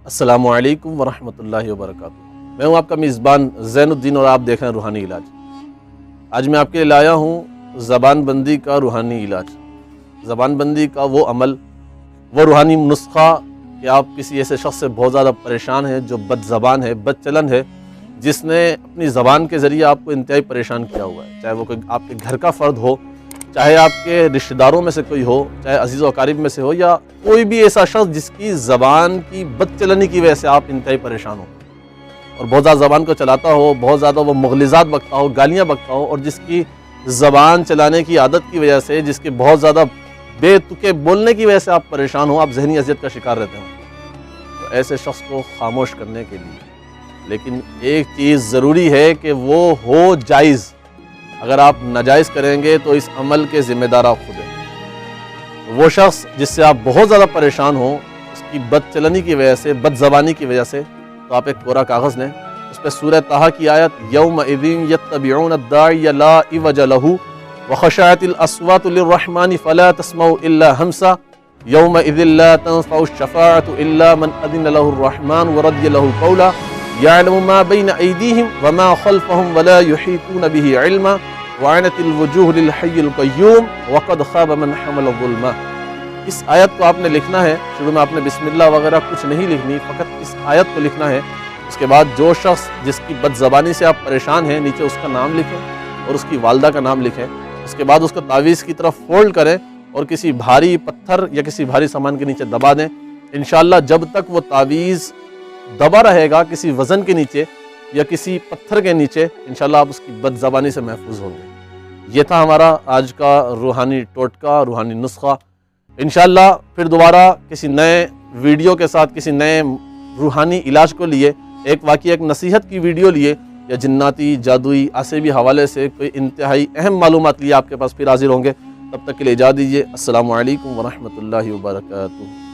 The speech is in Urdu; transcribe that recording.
السلام علیکم ورحمۃ اللہ وبرکاتہ۔ میں ہوں آپ کا میزبان زین الدین اور آپ دیکھ رہے ہیں روحانی علاج۔ آج میں آپ کے لیے لایا ہوں زبان بندی کا روحانی علاج۔ زبان بندی کا وہ عمل، وہ روحانی نسخہ کہ آپ کسی ایسے شخص سے بہت زیادہ پریشان ہیں جو بد زبان ہے، بد چلن ہے، جس نے اپنی زبان کے ذریعے آپ کو انتہائی پریشان کیا ہوا ہے، چاہے وہ کوئی آپ کے گھر کا فرد ہو، چاہے آپ کے رشتہ داروں میں سے کوئی ہو، چاہے عزیز و اقارب میں سے ہو، یا کوئی بھی ایسا شخص جس کی زبان کی بد چلنی کی وجہ سے آپ انتہائی پریشان ہو اور بہت زیادہ زبان کو چلاتا ہو، بہت زیادہ وہ مغلظات بکتا ہو، گالیاں بکتا ہو، اور جس کی زبان چلانے کی عادت کی وجہ سے، جس کے بہت زیادہ بے تکے بولنے کی وجہ سے آپ پریشان ہو، آپ ذہنی اذیت کا شکار رہتے ہو، تو ایسے شخص کو خاموش کرنے کے لیے لیکن ایک چیز ضروری ہے کہ وہ ہو جائز۔ اگر آپ ناجائز کریں گے تو اس عمل کے ذمہ دار آپ خود ہیں۔ وہ شخص جس سے آپ بہت زیادہ پریشان ہوں، اس کی بد چلنی کی وجہ سے، بد زبانی کی وجہ سے، تو آپ ایک کوڑا کاغذ لیں، اس پہ سورہ طٰہٰ کی آیت یومئذ یتبعون الداعی لا عوج لہ وخشعت الاصوات للرحمن فلا تسمعوا الا ہمسا یومئذ لا تنفع الشفاعۃ الا من اذن لہ الرحمن ورضی لہ قولا يعلم ما بين أيديهم وما خلفهم ولا يحيطون به علما وعنت الوجوه للحي القيوم وقد خاب من حمل ظلما۔ اس آیت کو آپ نے لکھنا ہے، شروع میں آپ نے بسم اللہ وغیرہ کچھ نہیں لکھنی، فقط اس آیت کو لکھنا ہے۔ اس کے بعد جو شخص جس کی بد زبانی سے آپ پریشان ہیں، نیچے اس کا نام لکھیں اور اس کی والدہ کا نام لکھیں۔ اس کے بعد اس کو تعویذ کی طرف فولڈ کریں اور کسی بھاری پتھر یا کسی بھاری سامان کے نیچے دبا دیں۔ انشاءاللہ جب تک وہ تعویذ دبا رہے گا کسی وزن کے نیچے یا کسی پتھر کے نیچے، انشاءاللہ آپ اس کی بد زبانی سے محفوظ ہوں گے۔ یہ تھا ہمارا آج کا روحانی ٹوٹکا، روحانی نسخہ۔ انشاءاللہ پھر دوبارہ کسی نئے ویڈیو کے ساتھ، کسی نئے روحانی علاج کو لیے، ایک واقعی ایک نصیحت کی ویڈیو لیے یا جناتی، جادوئی، عصبی حوالے سے کوئی انتہائی اہم معلومات لیے آپ کے پاس پھر حاضر ہوں گے۔ تب تک کے لیے اجازت دیجیے۔ السلام علیکم ورحمۃ اللہ وبرکاتہ۔